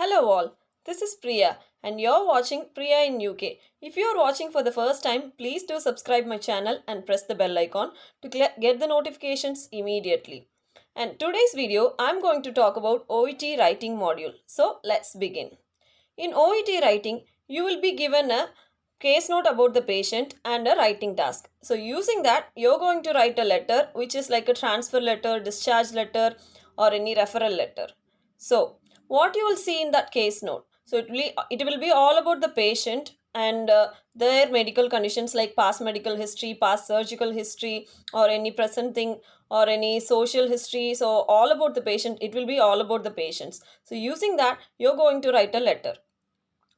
Hello all, this is Priya and you're watching Priya in UK. If you're watching for the first time, please do subscribe my channel and press the bell icon to get the notifications immediately. And today's video, I'm going to talk about OET writing module. So let's begin. In OET writing, you will be given a case note about the patient and a writing task. So using that, you're going to write a letter which is like a transfer letter, discharge letter or any referral letter. So what you will see in that case note, so it will be all about the patient and their medical conditions like past medical history, past surgical history or any present thing or any social history. So all about the patient, it will be all about the patients. So using that, you're going to write a letter.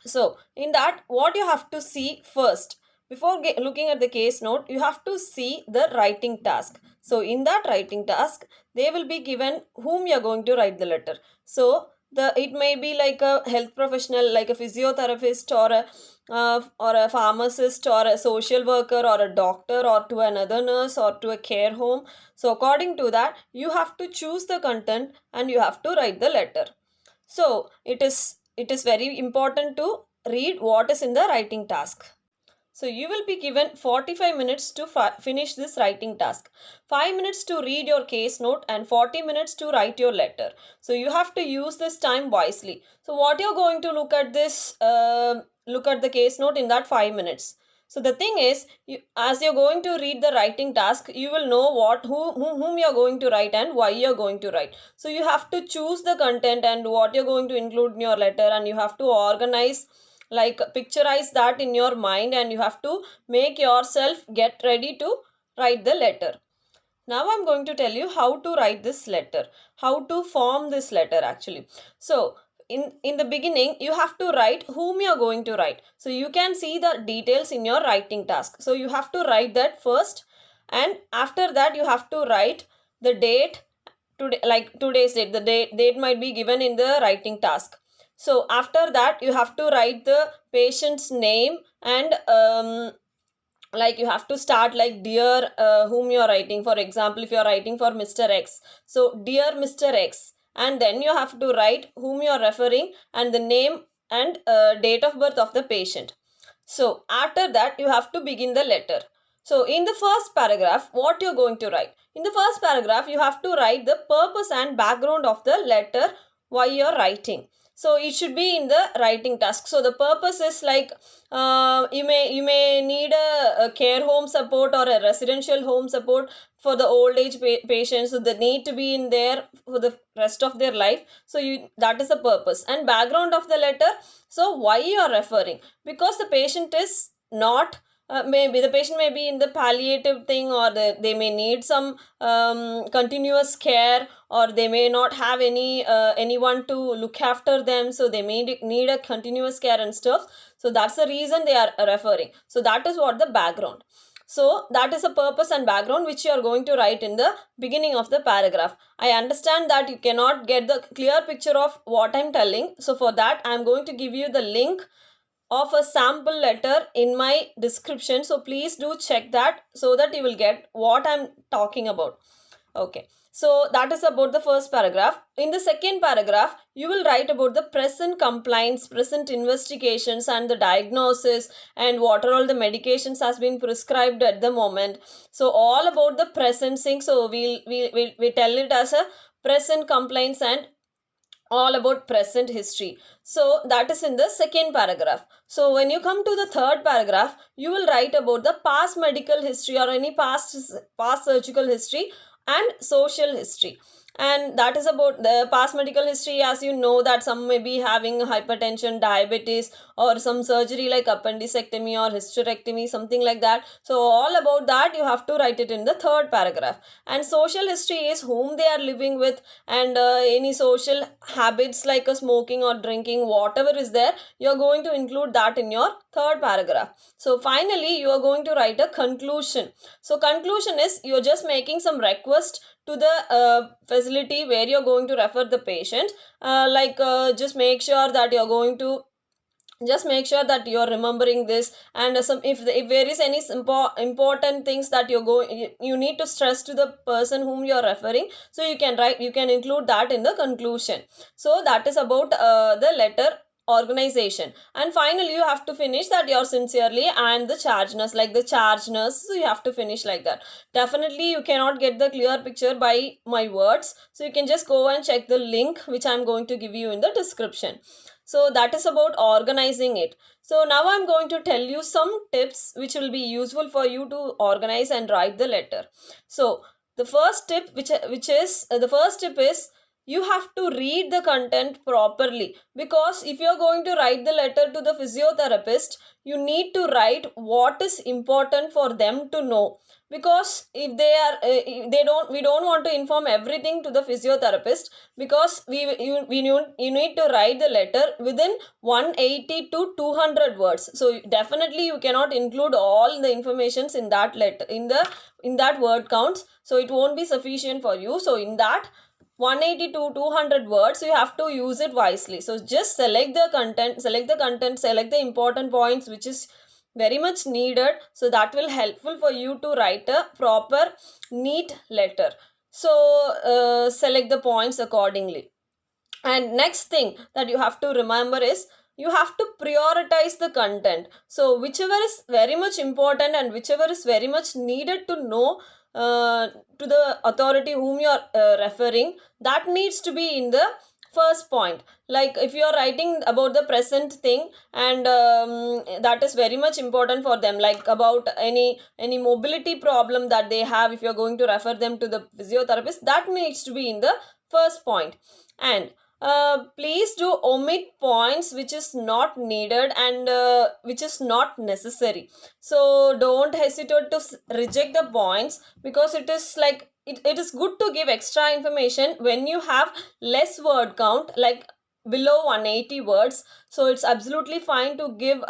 So in that, what you have to see first, before looking at the case note, you have to see the writing task. So in that writing task, they will be given whom you are going to write the letter. So it may be like a health professional, like a physiotherapist or a pharmacist or a social worker or a doctor or to another nurse or to a care home. So according to that, you have to choose the content and you have to write the letter. So it is very important to read what is in the writing task. So you will be given 45 minutes to finish this writing task. 5 minutes to read your case note and 40 minutes to write your letter. So you have to use this time wisely. So what you're going to look at look at the case note in that 5 minutes. So the thing is, as you're going to read the writing task, you will know whom you're going to write and why you're going to write. So you have to choose the content and what you're going to include in your letter, and you have to organize, like picturize that in your mind, and you have to make yourself get ready to write the letter. Now I'm going to tell you how to write this letter, how to form this letter actually. So in the beginning, you have to write whom you're going to write. So you can see the details in your writing task. So you have to write that first, and after that you have to write the date, today, like today's date. The date might be given in the writing task. So after that, you have to write the patient's name and like you have to start like dear whom you're writing. For example, if you're writing for Mr. X, so dear Mr. X, and then you have to write whom you're referring and the name and date of birth of the patient. So after that, you have to begin the letter. So in the first paragraph, what you're going to write? In the first paragraph, you have to write the purpose and background of the letter, why you're writing. So it should be in the writing task. So the purpose is like you may need a care home support or a residential home support for the old age patients. So they need to be in there for the rest of their life. So that is the purpose and background of the letter. So why you are referring? Because the patient is not maybe the patient may be in the palliative thing, or they may need some continuous care, or they may not have anyone to look after them, so they may need a continuous care and stuff. So that's the reason they are referring. So that is what the background. So that is a purpose and background which you are going to write in the beginning of the paragraph. I understand that you cannot get the clear picture of what I'm telling. So for that, I'm going to give you the link of a sample letter in my description. So please do check that so that you will get what I'm talking about. Okay. So that is about the first paragraph. In the second paragraph, you will write about the present complaints, present investigations and the diagnosis, and what are all the medications has been prescribed at the moment. So all about the present thing. So we tell it as a present complaints and all about present history. So that is in the second paragraph. So when you come to the third paragraph, you will write about the past medical history or any past surgical history and social history. And that is about the past medical history. As you know that some may be having hypertension, diabetes, or some surgery like appendicectomy or hysterectomy, something like that. So all about that you have to write it in the third paragraph. And social history is whom they are living with, and any social habits like smoking or drinking, whatever is there, you are going to include that in your third paragraph. So finally, you are going to write a conclusion. So conclusion is you're just making some request to the facility where you're going to refer the patient, just make sure that you're going to Just make sure that you're remembering this, and if there is any important things that you need to stress to the person whom you're referring, so you can include that in the conclusion. So that is about the letter organization. And finally you have to finish that you're sincerely and the chargeness, like the chargeness, so you have to finish like that. Definitely you cannot get the clear picture by my words, so you can just go and check the link which I'm going to give you in the description. So that is about organizing it. So now I'm going to tell you some tips which will be useful for you to organize and write the letter. So the first tip, which is the first tip is, you have to read the content properly, because if you're going to write the letter to the physiotherapist, you need to write what is important for them to know. Because if they are if they don't we don't want to inform everything to the physiotherapist, because you need to write the letter within 180 to 200 words. So definitely you cannot include all the informations in that letter, in that word counts, so it won't be sufficient for you. So in that 180 to 200 words, you have to use it wisely. So just select the important points which is very much needed, so that will helpful for you to write a proper neat letter. So select the points accordingly. And next thing that you have to remember is, you have to prioritize the content. So whichever is very much important and whichever is very much needed to know to the authority whom you are referring, that needs to be in the first point. Like if you are writing about the present thing, and that is very much important for them, like about any mobility problem that they have, if you are going to refer them to the physiotherapist, that needs to be in the first point. And please do omit points which is not needed and which is not necessary. So don't hesitate to reject the points, because it is like it is good to give extra information when you have less word count, like below 180 words. So it's absolutely fine to give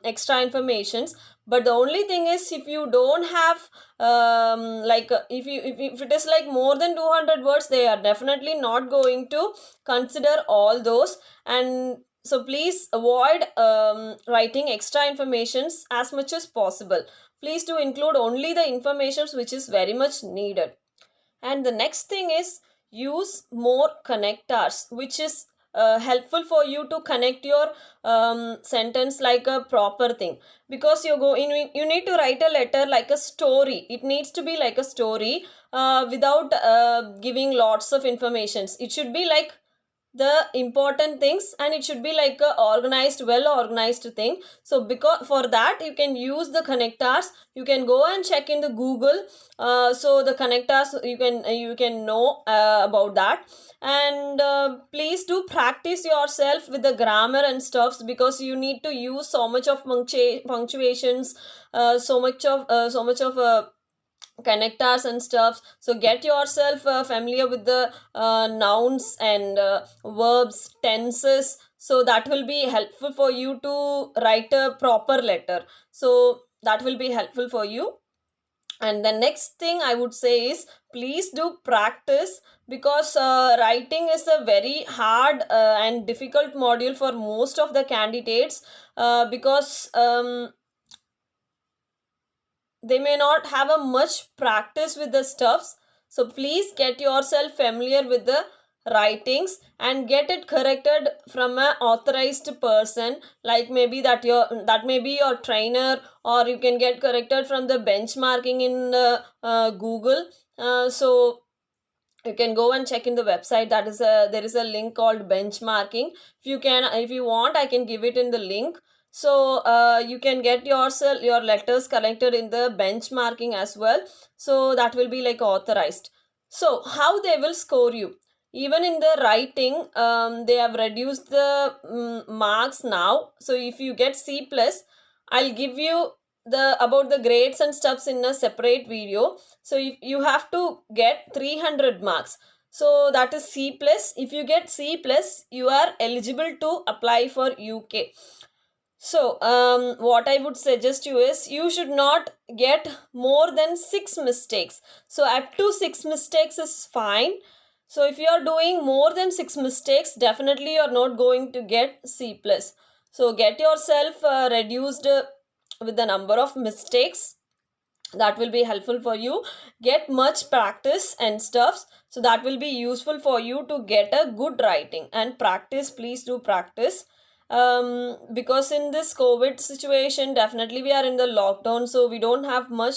extra informations. But the only thing is, if you don't have if it is like more than 200 words, they are definitely not going to consider all those. And so please avoid writing extra informations as much as possible. Please do include only the informations which is very much needed. And the next thing is, use more connectors, which is helpful for you to connect your sentence like a proper thing. Because you need to write a letter like a story. It needs to be like a story without giving lots of informations. It should be like the important things, and it should be like a well organized thing. So because for that you can use the connectors. You can go and check in the Google. So the connectors, you can know about that. And please do practice yourself with the grammar and stuffs, because you need to use so much of punctuations, so much of connectors and stuff. So get yourself familiar with the nouns and verbs, tenses, so that will be helpful for you to write a proper letter. So that will be helpful for you. And the next thing I would say is, please do practice, because writing is a very hard and difficult module for most of the candidates, because they may not have a much practice with the stuffs. So please get yourself familiar with the writings and get it corrected from an authorized person, like maybe that may be your trainer, or you can get corrected from the benchmarking in Google. So you can go and check in the website. There is a link called benchmarking. If you want, I can give it in the link. So you can get your letters collected in the benchmarking as well. So that will be like authorized. So how they will score you? Even in the writing, they have reduced the marks now. So if you get C plus, I'll give you the about the grades and stuffs in a separate video. So you have to get 300 marks. So that is C plus. If you get C plus, you are eligible to apply for UK. So what I would suggest you is, you should not get more than 6 mistakes. So up to 6 mistakes is fine. So if you are doing more than 6 mistakes, definitely you are not going to get C plus. So get yourself reduced with the number of mistakes. That will be helpful for you. Get much practice and stuffs, so that will be useful for you to get a good writing. And practice, please do practice, because in this COVID situation, definitely we are in the lockdown, so we don't have much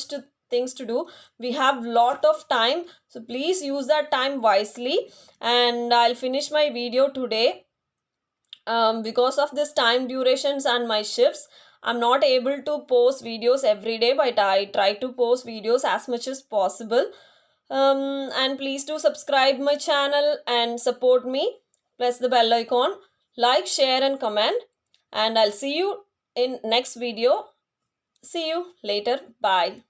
things to do. We have lot of time, so please use that time wisely. And I'll finish my video today. Because of this time durations and my shifts, I'm not able to post videos every day, but I try to post videos as much as possible. And please do subscribe my channel and support me. Press the bell icon, like, share and comment, and I'll see you in next video. See you later. Bye.